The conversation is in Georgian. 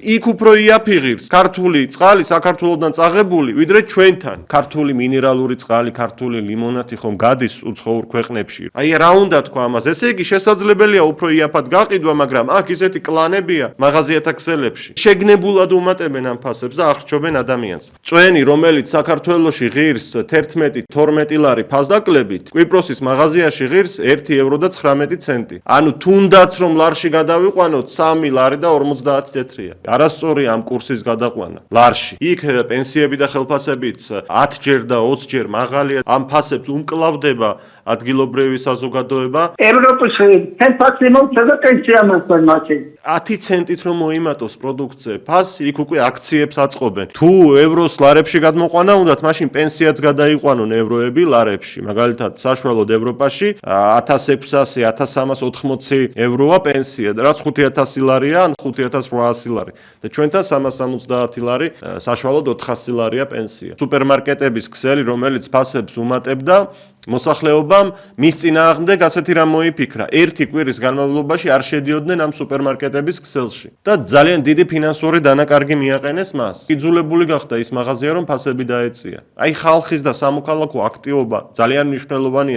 იქ უფრო იაფიღირს ქართული წყალი საქართველოსთან წაღებული, ვიდრე ჩვენთან. ქართული მინერალური წყალი, ქართული ლიმონათი ხომ გადის უცხოურ ქვეყნებში. აი რა უნდა თქვა ამას? ესე იგი შესაძლებელია უფრო იაფად გაყიდვა, მაგრამ აქ ისეთი კლანებია მაღაზიათა ქსელებში. შეგნებულად უმატებენ ამ ფასებს და ახრჩობენ ადამიანს. წვენი, რომელიც საქართველოში ღირს 11-12 ლარი ფასდაკლებით, კვიპროსის მაღაზიაში ღირს 1 евро და 19 ცენტი. ანუ თუნდაც რომ ლარში გადავიყვანოთ 3 ლარი და 50 თეთრია. არასწორია ამ კურსის გადაყვანა. ლარში. იქ პენსიები და ხელფასებიც 10 ჯერ და 20 ჯერ მაღალია. ამ ფასებს უმკლავდება ადგილობრივი საზოგადოება. ევროპაში ფასი მომწოდა პენსია მასწავლებელი. 10 ცენტით რომ მოიმატოს პროდუქციე ფასი, იქ უკვე აქციებს აწყობენ. თუ ევროს ლარებში გადმოყვანა უნდათ, მაშინ პენსიაც გადაიყვანონ ევროები ლარებში. მაგალითად, საშუალოდ ევროპაში 1600-1380 ევროა პენსია, რაც 5000 ლარია, ან 5800 ლარი. და ჩვენთან 370 ლარი, საშუალოდ 400 ლარია პენსია. სუპერმარკეტების ქსელი, რომელიც ფასებს უმატებდა, მოსახლეობამ მის წინააღმდეგ ასეთი რამ მოიფიქრა. ერთი კვირის განმავლობაში არ შედიოდნენ ამ სუპერმარკეტების ქსელში და ძალიან დიდი ფინანსური დანაკარგი მიაყენეს მას. იძულებული გახდა ის მაღაზია, რომ ფასები დაეწია. აი ხალხის და სამოქალაქო აქტივობა ძალიან მნიშვნელოვანია.